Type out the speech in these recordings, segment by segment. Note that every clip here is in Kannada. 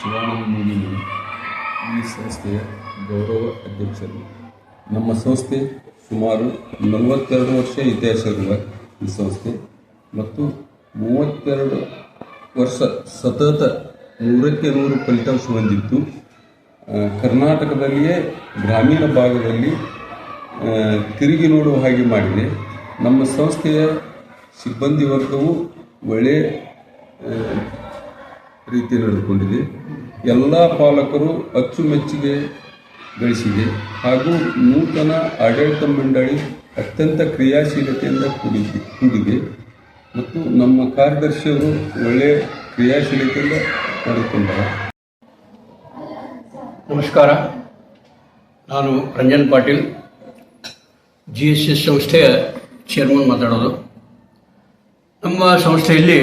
ಶಿವಾನಂದ ಮೂಗಿನಿ ಈ ಸಂಸ್ಥೆಯ ಗೌರವ ಅಧ್ಯಕ್ಷರು. ನಮ್ಮ ಸಂಸ್ಥೆ ಸುಮಾರು 42 ವರ್ಷ ಇತಿಹಾಸವಿರುವ ಈ ಸಂಸ್ಥೆ ಮತ್ತು 32 ವರ್ಷ ಸತತ 100ಕ್ಕೆ 100 ಫಲಿತಾಂಶ ಹೊಂದಿತ್ತು. ಕರ್ನಾಟಕದಲ್ಲಿಯೇ ಗ್ರಾಮೀಣ ಭಾಗದಲ್ಲಿ ತಿರುಗಿ ನೋಡುವ ಹಾಗೆ ಮಾಡಿದೆ. ನಮ್ಮ ಸಂಸ್ಥೆಯ ಸಿಬ್ಬಂದಿ ವರ್ಗವು ಒಳ್ಳೆಯ ರೀತಿ ನಡೆದುಕೊಂಡಿದೆ. ಎಲ್ಲ ಪಾಲಕರು ಅಚ್ಚುಮೆಚ್ಚುಗೆ ಗಳಿಸಿದೆ ಹಾಗೂ ನೂತನ ಆಡಳಿತ ಮಂಡಳಿ ಅತ್ಯಂತ ಕ್ರಿಯಾಶೀಲತೆಯಿಂದ ಕೂಡಿದೆ ಮತ್ತು ನಮ್ಮ ಕಾರ್ಯದರ್ಶಿಯವರು ಒಳ್ಳೆಯ ಕ್ರಿಯಾಶೀಲತೆಯಿಂದ ನಡೆದುಕೊಂಡರು. ನಮಸ್ಕಾರ, ನಾನು ರಂಜನ್ ಪಾಟೀಲ್, GSS ಸಂಸ್ಥೆಯ ಚೇರ್ಮನ್ ಮಾತಾಡೋದು. ನಮ್ಮ ಸಂಸ್ಥೆಯಲ್ಲಿ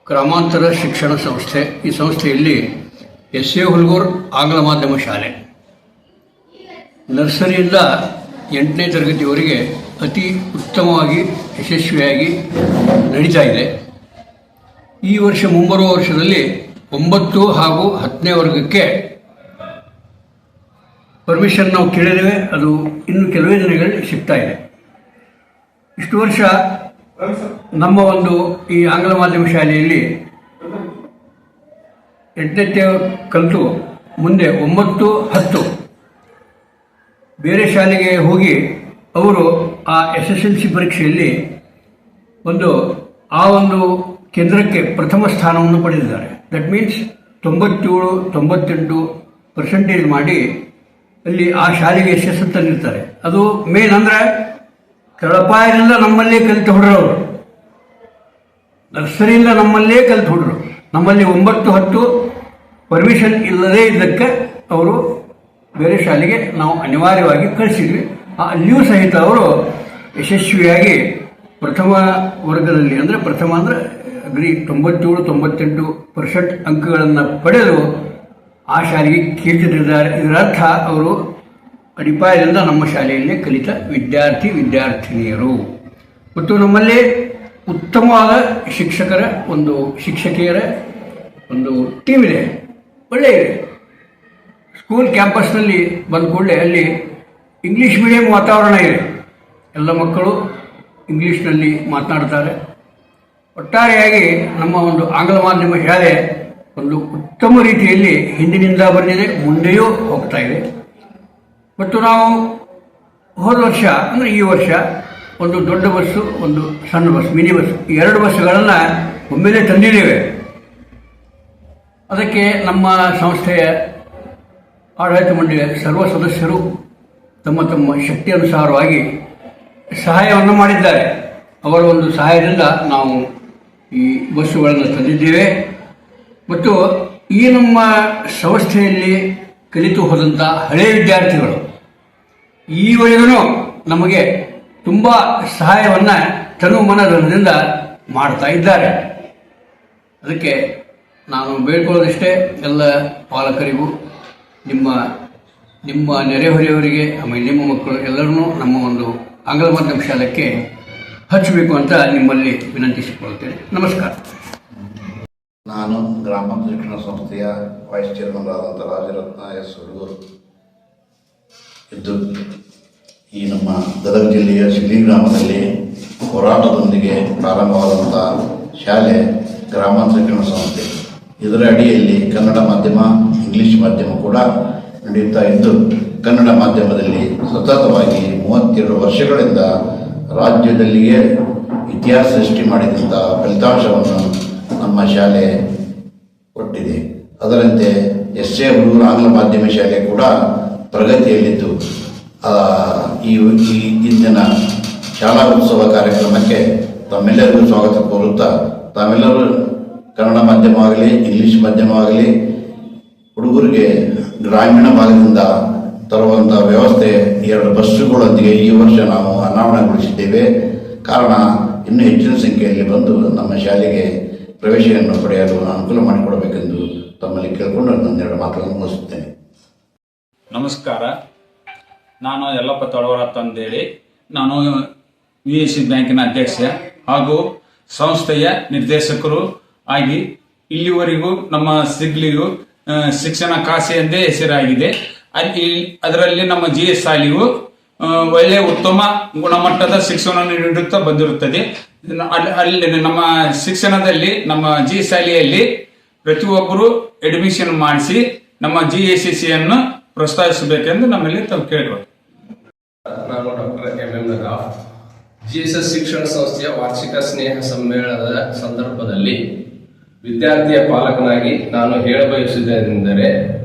ಗ್ರಾಮಾಂತರ ಶಿಕ್ಷಣ ಸಂಸ್ಥೆ. ಈ ಸಂಸ್ಥೆಯಲ್ಲಿ SA ಹುಲ್ಗೂರು ಆಂಗ್ಲ ಮಾಧ್ಯಮ ಶಾಲೆ ನರ್ಸರಿಯಿಂದ 8ನೇ ತರಗತಿಯವರೆಗೆ ಅತಿ ಉತ್ತಮವಾಗಿ ಯಶಸ್ವಿಯಾಗಿ ನಡೀತಾ ಇದೆ. ಈ ವರ್ಷ ಮುಂಬರುವ ವರ್ಷದಲ್ಲಿ 9 ಹಾಗೂ 10ನೇ ವರ್ಗಕ್ಕೆ ಪರ್ಮಿಷನ್ ನಾವು ಕೇಳಿದ್ದೇವೆ. ಅದು ಇನ್ನು ಕೆಲವೇ ದಿನಗಳಲ್ಲಿ ಸಿಗ್ತಾ ಇದೆ. ಇಷ್ಟು ವರ್ಷ ನಮ್ಮ ಈ ಆಂಗ್ಲ ಮಾಧ್ಯಮ ಶಾಲೆಯಲ್ಲಿ 8ನೇ ಕಲಿತು ಮುಂದೆ 9, 10 ಬೇರೆ ಶಾಲೆಗೆ ಹೋಗಿ ಅವರು ಆ SSLC ಪರೀಕ್ಷೆಯಲ್ಲಿ ಆ ಕೇಂದ್ರಕ್ಕೆ ಪ್ರಥಮ ಸ್ಥಾನವನ್ನು ಪಡೆದಿದ್ದಾರೆ. ದಟ್ ಮೀನ್ಸ್ 97-98% ಮಾಡಿ ಅಲ್ಲಿ ಆ ಶಾಲೆಗೆ ಯಶಸ್ಸು ತಂದಿರ್ತಾರೆ. ಅದು ಮೇನ್ ಅಂದರೆ ಕೆಳಪಾಯದಿಂದ ನಮ್ಮಲ್ಲೇ ಕಲಿತು ಹುಡುಗರು, ನರ್ಸರಿಯಿಂದ ನಮ್ಮಲ್ಲೇ ಕಲಿತು ಹುಡುಗರು. ನಮ್ಮಲ್ಲಿ 9, 10 ಪರ್ಮಿಷನ್ ಇಲ್ಲದೇ ಇದ್ದಕ್ಕೆ ಅವರು ಬೇರೆ ಶಾಲೆಗೆ ನಾವು ಅನಿವಾರ್ಯವಾಗಿ ಕಳಿಸಿದ್ವಿ. ಅಲ್ಲಿಯೂ ಸಹಿತ ಅವರು ಯಶಸ್ವಿಯಾಗಿ ಪ್ರಥಮ ವರ್ಗದಲ್ಲಿ ಪ್ರಥಮ ಅಗ್ರಿ 97-98% ಅಂಕಗಳನ್ನು ಪಡೆದು ಆ ಶಾಲೆಗೆ ಕೀರ್ತಿಸಿದ್ದಾರೆ. ಇದರರ್ಥ ಅವರು ಅಡಿಪಾಯದಿಂದ ನಮ್ಮ ಶಾಲೆಯಲ್ಲಿ ಕಲಿತ ವಿದ್ಯಾರ್ಥಿನಿಯರು. ಮತ್ತು ನಮ್ಮಲ್ಲಿ ಉತ್ತಮವಾದ ಶಿಕ್ಷಕಿಯರ ಟೀಮ್ ಇದೆ, ಒಳ್ಳೆಯ ಇದೆ. ಸ್ಕೂಲ್ ಕ್ಯಾಂಪಸ್ನಲ್ಲಿ ಬಂದ ಕೂಡಲೇ ಅಲ್ಲಿ ಇಂಗ್ಲೀಷ್ ಮೀಡಿಯಂ ವಾತಾವರಣ ಇದೆ. ಎಲ್ಲ ಮಕ್ಕಳು ಇಂಗ್ಲೀಷ್ನಲ್ಲಿ ಮಾತನಾಡ್ತಾರೆ. ಒಟ್ಟಾರೆಯಾಗಿ ನಮ್ಮ ಆಂಗ್ಲ ಮಾಧ್ಯಮ ಶಾಲೆ ಉತ್ತಮ ರೀತಿಯಲ್ಲಿ ಹಿಂದಿನಿಂದ ಬಂದಿದೆ, ಮುಂದೆಯೂ ಹೋಗ್ತಾ ಇದೆ. ಮತ್ತು ನಾವು ಹೋದ ವರ್ಷ ಈ ವರ್ಷ ದೊಡ್ಡ ಬಸ್ಸು, ಸಣ್ಣ ಬಸ್, ಮಿನಿ ಬಸ್, 2 ಬಸ್ಸುಗಳನ್ನು ಒಮ್ಮೆಲೆ ತಂದಿದ್ದೇವೆ. ಅದಕ್ಕೆ ನಮ್ಮ ಸಂಸ್ಥೆಯ ಆಡಳಿತ ಮಂಡಳಿಯ ಸರ್ವ ಸದಸ್ಯರು ತಮ್ಮ ತಮ್ಮ ಶಕ್ತಿ ಅನುಸಾರವಾಗಿ ಸಹಾಯವನ್ನು ಮಾಡಿದ್ದಾರೆ. ಅವರ ಸಹಾಯದಿಂದ ನಾವು ಈ ಬಸ್ಸುಗಳನ್ನು ತಂದಿದ್ದೇವೆ. ಮತ್ತು ಈ ನಮ್ಮ ಸಂಸ್ಥೆಯಲ್ಲಿ ಕಲಿತು ಹೋದಂಥ ಹಳೆಯ ವಿದ್ಯಾರ್ಥಿಗಳು ಈವರೆಗೂ ನಮಗೆ ತುಂಬ ಸಹಾಯವನ್ನು ತನು ಮನದಿಂದ ಮಾಡ್ತಾ ಇದ್ದಾರೆ. ಅದಕ್ಕೆ ನಾನು ಬೇಡ್ಕೊಳ್ಳೋದಿಷ್ಟೇ, ಎಲ್ಲ ಪಾಲಕರಿಗೂ ನಿಮ್ಮ ನೆರೆಹೊರೆಯವರಿಗೆ ಆಮೇಲೆ ನಿಮ್ಮ ಮಕ್ಕಳು ಎಲ್ಲರನ್ನೂ ನಮ್ಮ ಆಂಗ್ಲ ಮಾಧ್ಯಮ ಶಾಲೆಗೆ ಹಚ್ಚಬೇಕು ಅಂತ ನಿಮ್ಮಲ್ಲಿ ವಿನಂತಿಸಿಕೊಳ್ಳುತ್ತೇನೆ. ನಮಸ್ಕಾರ. ನಾನು ಗ್ರಾಮಾಂತರ ಶಿಕ್ಷಣ ಸಂಸ್ಥೆಯ ವೈಸ್ ಚೇರ್ಮನ್ ಆದಂಥ ರಾಜರತ್ನ S. ಹುಡುಗೂರು ಇದ್ದು ಈ ನಮ್ಮ ಗದಗ ಜಿಲ್ಲೆಯ ಶಿಲಿ ಗ್ರಾಮದಲ್ಲಿ ಹೋರಾಟದೊಂದಿಗೆ ಪ್ರಾರಂಭವಾದಂಥ ಶಾಲೆ ಗ್ರಾಮಾಂತರ ಶಿಕ್ಷಣ ಸಂಸ್ಥೆ. ಇದರ ಅಡಿಯಲ್ಲಿ ಕನ್ನಡ ಮಾಧ್ಯಮ, ಇಂಗ್ಲೀಷ್ ಮಾಧ್ಯಮ ಕೂಡ ನಡೆಯುತ್ತಾ ಇದ್ದು, ಕನ್ನಡ ಮಾಧ್ಯಮದಲ್ಲಿ ಸತತವಾಗಿ 32 ವರ್ಷಗಳಿಂದ ರಾಜ್ಯದಲ್ಲಿಯೇ ಇತಿಹಾಸ ಸೃಷ್ಟಿ ಮಾಡಿದಂಥ ಫಲಿತಾಂಶವನ್ನು ನಮ್ಮ ಶಾಲೆ ಕೊಟ್ಟಿದೆ. ಅದರಂತೆ SA ಹುಡುಗೂರು ಆಂಗ್ಲ ಮಾಧ್ಯಮ ಶಾಲೆ ಕೂಡ ಪ್ರಗತಿಯಲ್ಲಿದ್ದು, ಈ ಇಂದಿನ ಶಾಲಾ ಉತ್ಸವ ಕಾರ್ಯಕ್ರಮಕ್ಕೆ ತಮ್ಮೆಲ್ಲರಿಗೂ ಸ್ವಾಗತ ಕೋರುತ್ತಾ, ತಾವೆಲ್ಲರೂ ಕನ್ನಡ ಮಾಧ್ಯಮವಾಗಲಿ ಇಂಗ್ಲೀಷ್ ಮಾಧ್ಯಮವಾಗಲಿ ಹುಡುಗರಿಗೆ ಗ್ರಾಮೀಣ ಭಾಗದಿಂದ ತರುವಂಥ ವ್ಯವಸ್ಥೆ 2 ಬಸ್ಸುಗಳೊಂದಿಗೆ ಈ ವರ್ಷ ನಾವು ಅನಾವರಣಗೊಳಿಸಿದ್ದೇವೆ. ಕಾರಣ ಇನ್ನೂ ಹೆಚ್ಚಿನ ಸಂಖ್ಯೆಯಲ್ಲಿ ಬಂದು ನಮ್ಮ ಶಾಲೆಗೆ ಪ್ರವೇಶವನ್ನು ಪಡೆಯಲು ಅನುಕೂಲ ಮಾಡಿಕೊಡಬೇಕೆಂದು ತಮ್ಮಲ್ಲಿ ಕೇಳಿಕೊಂಡು ನನ್ನೆರಡು ಮಾತುಗಳನ್ನು ಮುಗಿಸುತ್ತೇನೆ. ನಮಸ್ಕಾರ, ನಾನು ಯಲ್ಲಪ್ಪ ತಳವರ ಅಂತಂದೇಳಿ, ನಾನು VSC ಬ್ಯಾಂಕಿನ ಅಧ್ಯಕ್ಷ ಹಾಗೂ ಸಂಸ್ಥೆಯ ನಿರ್ದೇಶಕರು ಆಗಿ ಇಲ್ಲಿವರೆಗೂ ನಮ್ಮ ಸಿಗ್ಲಿಯು ಶಿಕ್ಷಣ ಕಾಶಿ ಎಂದೇ ಹೆಸರಾಗಿದೆ. ಅದರಲ್ಲಿ ನಮ್ಮ GS ಶಾಲೆಯು ಒಳ್ಳೆಯ ಉತ್ತಮ ಗುಣಮಟ್ಟದ ಶಿಕ್ಷಣವನ್ನು ನೀಡುತ್ತಾ ಬಂದಿರುತ್ತದೆ. ಅಲ್ಲಿ ನಮ್ಮ ಶಿಕ್ಷಣದಲ್ಲಿ ನಮ್ಮ GS ಶಾಲೆಯಲ್ಲಿ ಪ್ರತಿಯೊಬ್ಬರು ಅಡ್ಮಿಷನ್ ಮಾಡಿಸಿ ನಮ್ಮ GSSCಯನ್ನು ಪ್ರೋತ್ಸಾಹಿಸಬೇಕೆಂದು ನಮ್ಮಲ್ಲಿ ತಾವು ಕೇಳಿಕೊಳ್ಳಿ. ನಾನು ಡಾಕ್ಟರ್ MM ನದಾಫ್. GSS ಶಿಕ್ಷಣ ಸಂಸ್ಥೆಯ ವಾರ್ಷಿಕ ಸ್ನೇಹ ಸಮ್ಮೇಳನದ ಸಂದರ್ಭದಲ್ಲಿ ವಿದ್ಯಾರ್ಥಿಯ ಪಾಲಕನಾಗಿ ನಾನು ಹೇಳಬಯಸುವುದೇನೆಂದರೆ,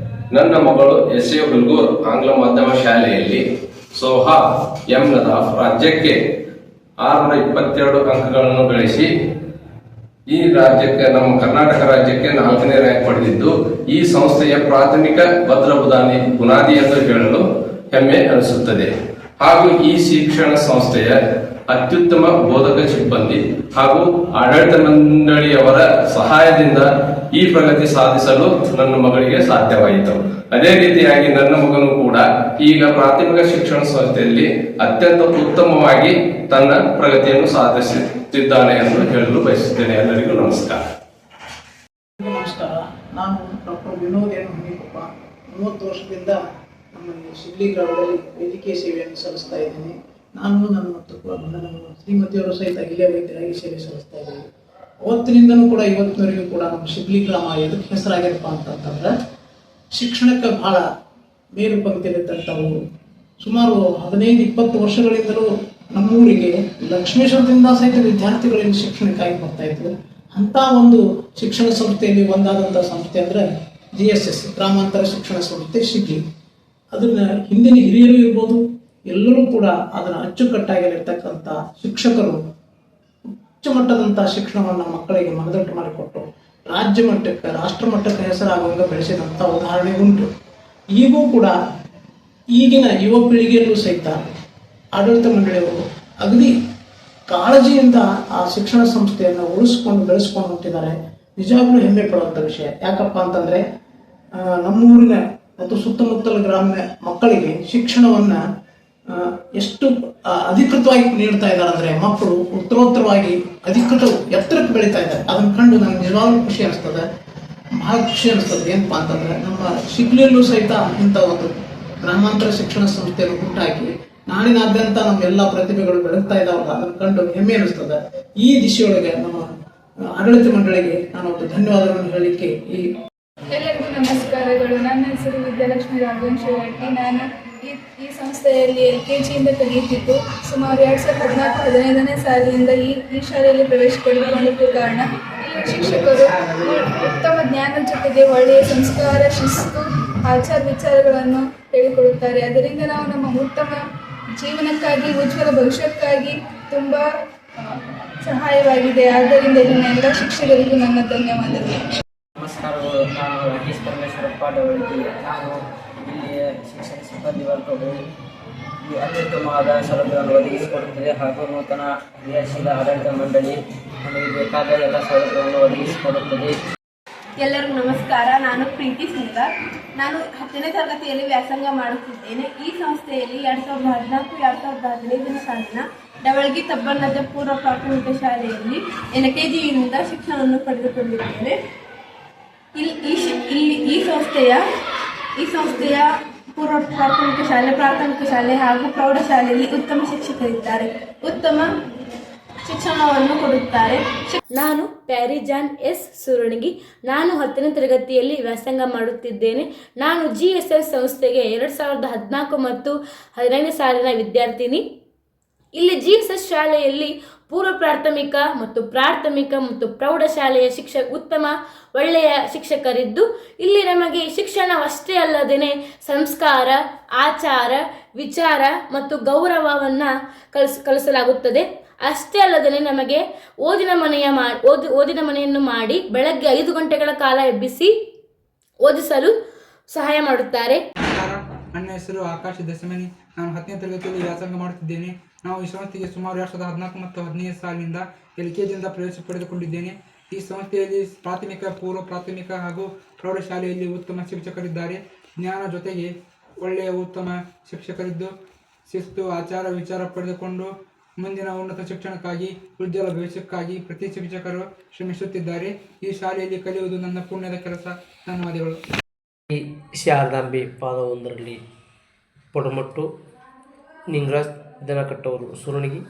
ನನ್ನ ಮಗಳು SA ಹುಲ್ಗೂರ್ ಆಂಗ್ಲ ಮಾಧ್ಯಮ ಶಾಲೆಯಲ್ಲಿ ಸೋಹಾ M ನದಾಫ್ ರಾಜ್ಯಕ್ಕೆ 622 ಅಂಕಗಳನ್ನು ಗಳಿಸಿ ಈ ರಾಜ್ಯಕ್ಕೆ, ನಮ್ಮ ಕರ್ನಾಟಕ ರಾಜ್ಯಕ್ಕೆ 4ನೇ ರ್ಯಾಂಕ್ ಪಡೆದಿದ್ದು, ಈ ಸಂಸ್ಥೆಯ ಪ್ರಾಥಮಿಕ ಭದ್ರ ಬುನಾದಿ ಎಂದು ಹೇಳಲು ಹೆಮ್ಮೆ ಅನಿಸುತ್ತದೆ. ಹಾಗೂ ಈ ಶಿಕ್ಷಣ ಸಂಸ್ಥೆಯ ಅತ್ಯುತ್ತಮ ಬೋಧಕ ಸಿಬ್ಬಂದಿ ಹಾಗೂ ಆಡಳಿತ ಮಂಡಳಿಯವರ ಸಹಾಯದಿಂದ ಈ ಪ್ರಗತಿ ಸಾಧಿಸಲು ನನ್ನ ಮಗಳಿಗೆ ಸಾಧ್ಯವಾಯಿತು. ಅದೇ ರೀತಿಯಾಗಿ ನನ್ನ ಮಗನು ಕೂಡ ಈಗ ಪ್ರಾಥಮಿಕ ಶಿಕ್ಷಣ ಸಂಸ್ಥೆಯಲ್ಲಿ ಅತ್ಯಂತ ಉತ್ತಮವಾಗಿ ತನ್ನ ಪ್ರಗತಿಯನ್ನು ಸಾಧಿಸುತ್ತಿದ್ದಾನೆ ಎಂದು ಹೇಳಲು ಬಯಸುತ್ತೇನೆ. ಎಲ್ಲರಿಗೂ ನಮಸ್ಕಾರ. ನಮಸ್ಕಾರ. ನಾನು ಡಾಕ್ಟರ್ ವಿನೋದ್ ಎನ್ ಹುಣಿಕೊಪ್ಪ. 30 ವರ್ಷದಿಂದ ನಮ್ಮಲ್ಲಿ ಶಿಗ್ಲಿ ಗ್ರಾಮದಲ್ಲಿ ವೈದ್ಯಕೀಯ ಸೇವೆಯನ್ನು ಸಲ್ಲಿಸ್ತಾ ಇದ್ದೀನಿ. ನಾನು ನನ್ನ ಶ್ರೀಮತಿಯವರು ಸಹಿತ ಇಲ್ಲೇ ವೈದ್ಯರಾಗಿ ಸೇವೆ ಸಲ್ಲಿಸ್ತಾ ಇದ್ದೀವಿ. ಅವತ್ತಿನಿಂದನೂ ಕೂಡ ಇವತ್ತಿನವರೆಗೂ ಕೂಡ ನಮ್ಮ ಶಿಗ್ಲಿ ಗ್ರಾಮ ಎದಕ್ಕೆ ಹೆಸರಾಗ್ಯದಪ್ಪ ಅಂತಂತಂದ್ರೆ, ಶಿಕ್ಷಣಕ್ಕೆ ಬಹಳ ಮೇಲು ಪಂಕ್ತಿಯಲ್ಲಿದ್ದಂಥವು. ಸುಮಾರು 15-20 ವರ್ಷಗಳಿಂದಲೂ ನಮ್ಮೂರಿಗೆ ಲಕ್ಷ್ಮೇಶ್ವರದಿಂದ ಸಹಿತ ವಿದ್ಯಾರ್ಥಿಗಳಿಗೆ ಶಿಕ್ಷಣಕ್ಕಾಗಿ ಬರ್ತಾ ಇದ್ರು. ಅಂಥ ಒಂದು ಶಿಕ್ಷಣ ಸಂಸ್ಥೆಯಲ್ಲಿ ಒಂದಾದಂಥ ಸಂಸ್ಥೆ ಅಂದರೆ GSS ಗ್ರಾಮಾಂತರ ಶಿಕ್ಷಣ ಸಂಸ್ಥೆ ಶಿಗ್ಲಿ. ಅದನ್ನ ಹಿಂದಿನ ಹಿರಿಯರು ಇರ್ಬೋದು, ಎಲ್ಲರೂ ಕೂಡ ಅದನ್ನು ಅಚ್ಚುಕಟ್ಟಾಗಿರ್ತಕ್ಕಂಥ ಶಿಕ್ಷಕರು ಉಚ್ಚ ಮಟ್ಟದಂಥ ಶಿಕ್ಷಣವನ್ನು ಮಕ್ಕಳಿಗೆ ಮನದಟ್ಟು ಮಾಡಿಕೊಟ್ಟು ರಾಜ್ಯ ಮಟ್ಟಕ್ಕೆ, ರಾಷ್ಟ್ರ ಮಟ್ಟಕ್ಕೆ ಹೆಸರಾಗುವಂಗೆ ಬೆಳೆಸಿದಂಥ ಉದಾಹರಣೆ ಉಂಟು. ಈಗೂ ಕೂಡ ಈಗಿನ ಯುವ ಪೀಳಿಗೆಯಲ್ಲೂ ಸಹಿತ ಆಡಳಿತ ಮಂಡಳಿಯವರು ಅಗದಿ ಕಾಳಜಿಯಿಂದ ಆ ಶಿಕ್ಷಣ ಸಂಸ್ಥೆಯನ್ನು ಉಳಿಸ್ಕೊಂಡು ಬೆಳೆಸ್ಕೊಂಡು ಹೊಂಟಿದ್ದಾರೆ. ನಿಜವಾಗ್ಲೂ ಹೆಮ್ಮೆ ಪಡುವಂಥ ವಿಷಯ. ಯಾಕಪ್ಪ ಅಂತಂದರೆ, ನಮ್ಮೂರಿನ ಮತ್ತು ಸುತ್ತಮುತ್ತಲ ಗ್ರಾಮ್ಯ ಮಕ್ಕಳಿಗೆ ಶಿಕ್ಷಣವನ್ನು ಎಷ್ಟು ಅಧಿಕೃತವಾಗಿ ನೀಡ್ತಾ ಇದ್ದಾರೆ ಅಂದರೆ, ಮಕ್ಕಳು ಉತ್ತರೋತ್ತರವಾಗಿ ಅಧಿಕೃತ ಎತ್ತರಕ್ಕೆ ಬೆಳೀತಾ ಇದ್ದಾರೆ. ಅದನ್ನು ಕಂಡು ನನಗೆ ನಿಜವಾಗ್ಲೂ ಖುಷಿ ಅನಿಸ್ತದೆ, ಬಹಳ ಖುಷಿ ಅನಿಸ್ತದೆ. ಏನಪ್ಪ ಅಂತಂದರೆ, ನಮ್ಮ ಶಿಗ್ಲಿಯಲ್ಲೂ ಸಹಿತ ಇಂಥ ಒಂದು ಗ್ರಾಮಾಂತರ ಶಿಕ್ಷಣ ಸಂಸ್ಥೆಯನ್ನು ಹುಟ್ಟಾಕಿ ನಾಡಿನಾದ್ಯಂತ ನಮ್ಮ ಎಲ್ಲ ಪ್ರತಿಭೆಗಳು ಬೆಳಗ್ತಾ ಇದ್ದಾವಲ್ಲ, ಅದನ್ನು ಕಂಡು ಹೆಮ್ಮೆ ಅನಿಸ್ತದೆ. ಈ ದಿಶೆಯೊಳಗೆ ನಮ್ಮ ಆಡಳಿತ ಮಂಡಳಿಗೆ ನಾನು ಒಂದು ಧನ್ಯವಾದಗಳನ್ನು ಹೇಳಲಿಕ್ಕೆ ಎಲ್ಲರಿಗೂ ನಮಸ್ಕಾರಗಳು. ನನ್ನ ಹೆಸರು ವಿದ್ಯಾಲಕ್ಷ್ಮಿ ರಾಘವೇಂದ್ರ ಶೆಟ್ಟಿ. ನಾನು ಈ ಸಂಸ್ಥೆಯಲ್ಲಿ LKG ಯಿಂದ ಕಲಿಯುತ್ತಿದ್ದು, ಸುಮಾರು 2014-15ನೇ ಸಾಲಿನಿಂದ ಈ ಶಾಲೆಯಲ್ಲಿ ಪ್ರವೇಶ ಪಡೆದುಕೊಂಡಿದ್ದ ಕಾರಣ ಇಲ್ಲಿಯ ಶಿಕ್ಷಕರು ಉತ್ತಮ ಜ್ಞಾನದ ಜೊತೆಗೆ ಒಳ್ಳೆಯ ಸಂಸ್ಕಾರ, ಶಿಸ್ತು, ಆಚಾರ ವಿಚಾರಗಳನ್ನು ಹೇಳಿಕೊಡುತ್ತಾರೆ. ಅದರಿಂದ ನಾವು ನಮ್ಮ ಉತ್ತಮ ಜೀವನಕ್ಕಾಗಿ, ಉಜ್ವಲ ಭವಿಷ್ಯಕ್ಕಾಗಿ ತುಂಬ ಸಹಾಯವಾಗಿದೆ. ಆದ್ದರಿಂದ ಇಲ್ಲಿನ ಎಲ್ಲ ಶಿಕ್ಷಕರಿಗೂ ನನ್ನ ಧನ್ಯವಾದಗಳು. ನಮಸ್ಕಾರಗಳು. ನಾನು ರಾಕೇಶ್ ಪರಮೇಶ್ವರಪ್ಪ ಡವಳಗಿ. ನಾನು ಇಲ್ಲಿಯ ಶಿಕ್ಷಣ ಸಿಬ್ಬಂದಿ ವರ್ಗವು ಈ ಅತ್ಯುತ್ತಮವಾದ ಸೌಲಭ್ಯವನ್ನು ಒದಗಿಸಿಕೊಡುತ್ತದೆ ಹಾಗೂ ನೂತನ ಕ್ರಿಯಾಶೀಲ ಆಡಳಿತ ಮಂಡಳಿ ನಮಗೆ ಬೇಕಾದ ಎಲ್ಲ ಸೌಲಭ್ಯವನ್ನು ಒದಗಿಸಿಕೊಡುತ್ತದೆ. ಎಲ್ಲರಿಗೂ ನಮಸ್ಕಾರ. ನಾನು ಪ್ರೀತಿ ಸುಂದರ್. ನಾನು 10ನೇ ತರಗತಿಯಲ್ಲಿ ವ್ಯಾಸಂಗ ಮಾಡುತ್ತಿದ್ದೇನೆ. ಈ ಸಂಸ್ಥೆಯಲ್ಲಿ 2014-2015 ಸಾಲಿನ ಡವಳಗಿ ತಬ್ಬಣ್ಣದ ಪೂರ್ವ ಪ್ರಾಥಮಿಕ ಶಾಲೆಯಲ್ಲಿ LKG ಯಿಂದ ಶಿಕ್ಷಣವನ್ನು ಪಡೆದುಕೊಂಡಿದ್ದೇನೆ. ಈ ಸಂಸ್ಥೆಯ ಪೂರ್ವ ಪ್ರಾಥಮಿಕ ಶಾಲೆ ಹಾಗೂ ಪ್ರೌಢಶಾಲೆಯಲ್ಲಿ ಉತ್ತಮ ಶಿಕ್ಷಕರಿದ್ದಾರೆ. ಉತ್ತಮ ಶಿಕ್ಷಣವನ್ನು ಕೊಡುತ್ತಾರೆ. ನಾನು ಪ್ಯಾರಿಜಾನ್ S ಸುರಣಗಿ. ನಾನು 10ನೇ ತರಗತಿಯಲ್ಲಿ ವ್ಯಾಸಂಗ ಮಾಡುತ್ತಿದ್ದೇನೆ. ನಾನು GSS ಸಂಸ್ಥೆಗೆ 2014 ಮತ್ತು 15ನೇ ಸಾಲಿನ ವಿದ್ಯಾರ್ಥಿನಿ. ಇಲ್ಲಿ GSS ಶಾಲೆಯಲ್ಲಿ ಪೂರ್ವ ಪ್ರಾಥಮಿಕ ಮತ್ತು ಪ್ರಾಥಮಿಕ ಮತ್ತು ಪ್ರೌಢಶಾಲೆಯ ಉತ್ತಮ ಒಳ್ಳೆಯ ಶಿಕ್ಷಕರಿದ್ದು, ಇಲ್ಲಿ ನಮಗೆ ಶಿಕ್ಷಣವಷ್ಟೇ ಅಲ್ಲದೇ ಸಂಸ್ಕಾರ, ಆಚಾರ, ವಿಚಾರ ಮತ್ತು ಗೌರವವನ್ನು ಕಲಿಸಲಾಗುತ್ತದೆ. ಅಷ್ಟೇ ಅಲ್ಲದೆ ನಮಗೆ ಓದಿನ ಮನೆಯನ್ನು ಮಾಡಿ ಬೆಳಗ್ಗೆ 5 ಗಂಟೆಗಳ ಕಾಲ ಎಬ್ಬಿಸಿ ಓದಿಸಲು ಸಹಾಯ ಮಾಡುತ್ತಾರೆ. ನನ್ನ ಹೆಸರು ಆಕಾಶ ದಶಮನಿ. ನಾನು 10ನೇ ತರಗತಿಯಲ್ಲಿ ವ್ಯಾಸಂಗ ಮಾಡುತ್ತಿದ್ದೇನೆ. ನಾವು ಈ ಸಂಸ್ಥೆಗೆ ಸುಮಾರು 2014 ಮತ್ತು 15ನೇ ಸಾಲಿನಿಂದ LKG ಯಿಂದ ಪ್ರವೇಶ ಪಡೆದುಕೊಂಡಿದ್ದೇನೆ. ಈ ಸಂಸ್ಥೆಯಲ್ಲಿ ಪ್ರಾಥಮಿಕ, ಪೂರ್ವ ಪ್ರಾಥಮಿಕ ಹಾಗೂ ಪ್ರೌಢಶಾಲೆಯಲ್ಲಿ ಉತ್ತಮ ಶಿಕ್ಷಕರಿದ್ದಾರೆ. ಜ್ಞಾನ ಜೊತೆಗೆ ಒಳ್ಳೆಯ ಉತ್ತಮ ಶಿಕ್ಷಕರಿದ್ದು ಶಿಸ್ತು, ಆಚಾರ, ವಿಚಾರ ಪಡೆದುಕೊಂಡು ಮುಂದಿನ ಉನ್ನತ ಶಿಕ್ಷಣಕ್ಕಾಗಿ ಉಜ್ವಲ ಭವಿಷ್ಯಕ್ಕಾಗಿ ಪ್ರತಿ ಶಿಕ್ಷಕರು ಶ್ರಮಿಸುತ್ತಿದ್ದಾರೆ. ಈ ಶಾಲೆಯಲ್ಲಿ ಕಲಿಯುವುದು ನನ್ನ ಪುಣ್ಯದ ಕೆಲಸ. ಧನ್ಯವಾದಗಳು. ಈ ಶಾರದಾಂಬೆ ಪಾದವೊಂದರಲ್ಲಿ ಪೊಡಮಟ್ಟು ನಿಂಗರಾಜ್ ದನಕಟ್ಟವರು ಸುರುಣಿಗಿ,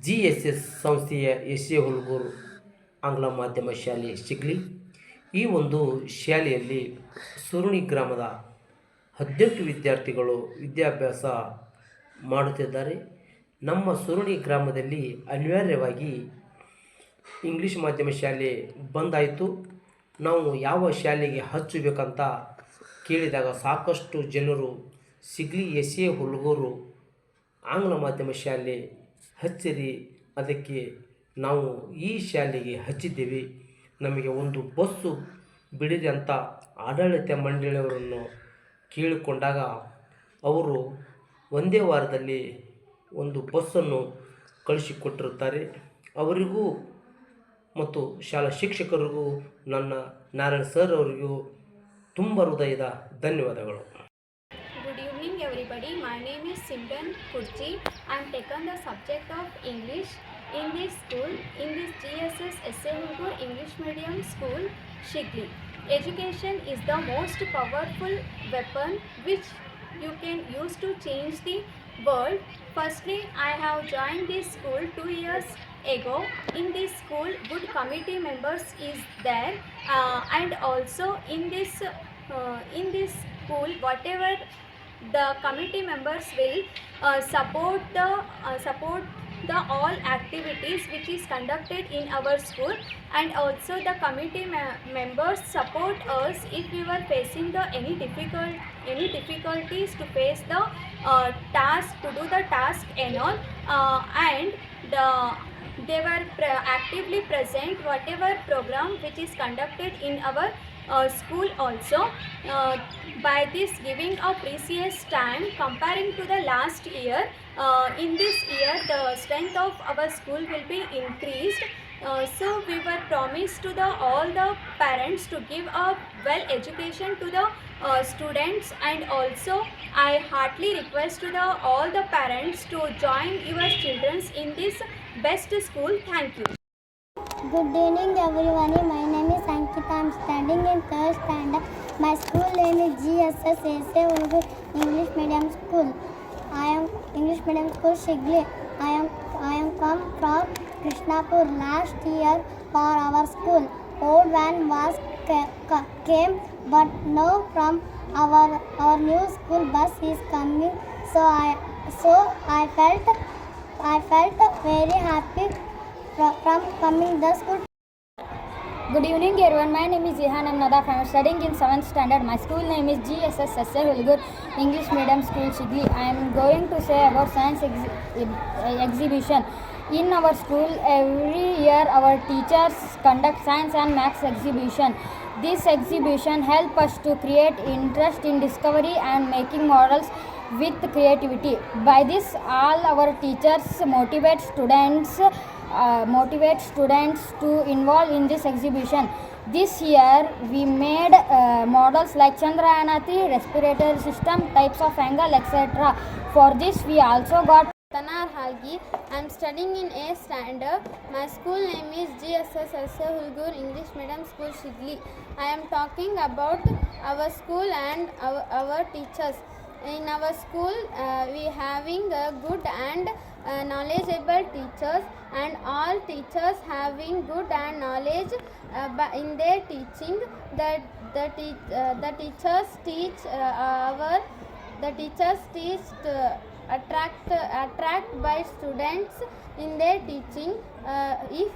GSS ಸಂಸ್ಥೆಯ ಎಸ್ ಎ ಹುಲ್ಗೂರು ಆಂಗ್ಲ ಮಾಧ್ಯಮ ಶಾಲೆ ಶಿಗ್ಲಿ. ಈ ಒಂದು ಶಾಲೆಯಲ್ಲಿ ಸುರುಣಿ ಗ್ರಾಮದ 18 ವಿದ್ಯಾರ್ಥಿಗಳು ವಿದ್ಯಾಭ್ಯಾಸ ಮಾಡುತ್ತಿದ್ದಾರೆ. ನಮ್ಮ ಸುರುಣಿ ಗ್ರಾಮದಲ್ಲಿ ಅನಿವಾರ್ಯವಾಗಿ ಇಂಗ್ಲೀಷ್ ಮಾಧ್ಯಮ ಶಾಲೆ ಬಂದಾಯಿತು. ನಾವು ಯಾವ ಶಾಲೆಗೆ ಹಚ್ಚಬೇಕಂತ ಕೇಳಿದಾಗ ಸಾಕಷ್ಟು ಜನರು ಸಿಗ್ಲಿ ಎಸ್ ಎ ಹುಲ್ಗೂರು ಆಂಗ್ಲ ಮಾಧ್ಯಮ ಶಾಲೆ ಹಚ್ಚಿರಿ, ಅದಕ್ಕೆ ನಾವು ಈ ಶಾಲೆಗೆ ಹಚ್ಚಿದ್ದೇವೆ. ನಮಗೆ ಒಂದು ಬಸ್ಸು ಬಿಡಿದೆ ಅಂತ ಆಡಳಿತ ಮಂಡಳಿಯವರನ್ನು ಕೇಳಿಕೊಂಡಾಗ ಅವರು ಒಂದೇ ವಾರದಲ್ಲಿ ಒಂದು ಬಸ್ಸನ್ನು ಕಳಿಸಿಕೊಟ್ಟಿರುತ್ತಾರೆ. ಅವರಿಗೂ ಮತ್ತು ಶಾಲಾ ಶಿಕ್ಷಕರಿಗೂ ನನ್ನ ನಾರಾಯಣ ಸರ್ ಅವರಿಗೂ ತುಂಬ ಹೃದಯದ ಧನ್ಯವಾದಗಳು. Good evening everybody. My name is Simran Kurchi. I am taken the subject of English in this school, in this GSS S.A. Hulgur English Medium School, Shigli. Education is the most powerful weapon which you can use to change the world. Firstly, I have joined this school 2 years ago. In this school, good committee members is there, and also in this school, whatever the committee members will support the all activities which is conducted in our school, and also the committee members support us if we were facing the any difficulties to face the task, to do the task and all, and they were actively present whatever program which is conducted in our school also. By this giving a precious time comparing to the last year, in this year the strength of our school will be increased. So we were promised to all the parents to give a well education to the students, and also I heartily request to all the parents to join your children in this best school. Thank you. Good evening everyone. My name is Ankita. I am studying in 3rd standard. My school name is GSS S.A. Hulgur English Medium School. I am English Medium School Shigli. I am come from Krishnapur. Last year for our school old van was came, but now from our new school bus is coming. So I felt very happy from coming the school. Good evening everyone. My name is Zihan Nadaf. I am studying in 7th standard. My school name is GSS S.A. Hulgur English Medium School Shigli. I am going to say about science exhibition. In our school every year our teachers conduct science and maths exhibition. This exhibition help us to create interest in discovery and making models with creativity. By this all our teachers motivate students to involve in this exhibition. This year we made models like Chandrayaan 3, respiratory system, types of angle, etc. For this we also got Tanar Halgi. I am studying in 8th standard. My school name is GSS S.A. Hulgur English Medium School Shigli. I am talking about our school and our teachers. In our school we having good and knowledgeable teachers, and all teachers having good and knowledge in their teaching. The teachers teach attract by students in their teaching. If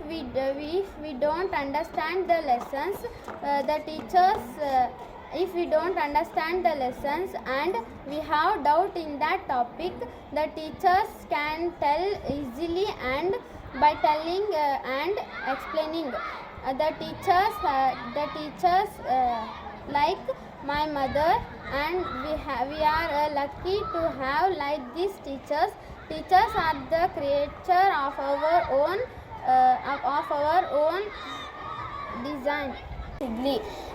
we don't understand the lessons, if we don't understand the lessons and we have doubt in that topic, the teachers can tell easily, and by telling and explaining, the teachers like my mother, and we are lucky to have like these teachers. Teachers are the creator of our own design.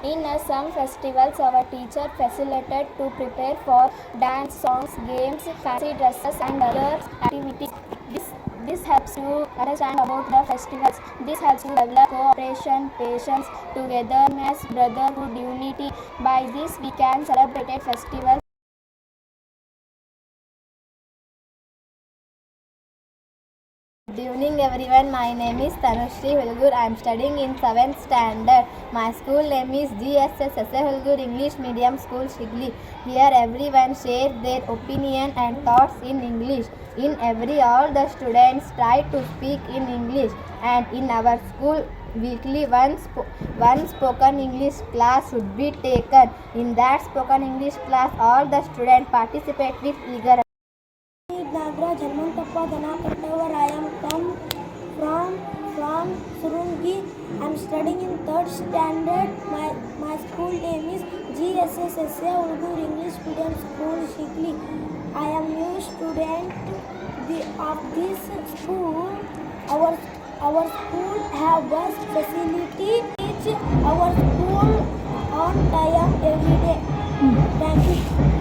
In some festivals our teacher facilitated to prepare for dance, songs, games, fancy dresses and other activities. This This helps you understand about the festivals. This helps you develop cooperation, patience, togetherness, brotherhood, unity. By this we can celebrate festivals. Good evening everyone, my name is Tanushree Hulgur. I am studying in 7th standard. My school name is GSS S.A. Hulgur English Medium School Shigli. Here everyone share their opinion and thoughts in English. In every all the students try to speak in English, and in our school weekly one spoken English class should be taken. In that spoken English class all the students participate with eager. Nagraj Halmantappa Dhanakattovar. I am come from Surungi. I am studying in 3rd standard. My school name is GSS S.A. Hulgur English Medium School Shigli. I am new student of this school. Our school have bus facility. Reach our school on time every day. Thank you.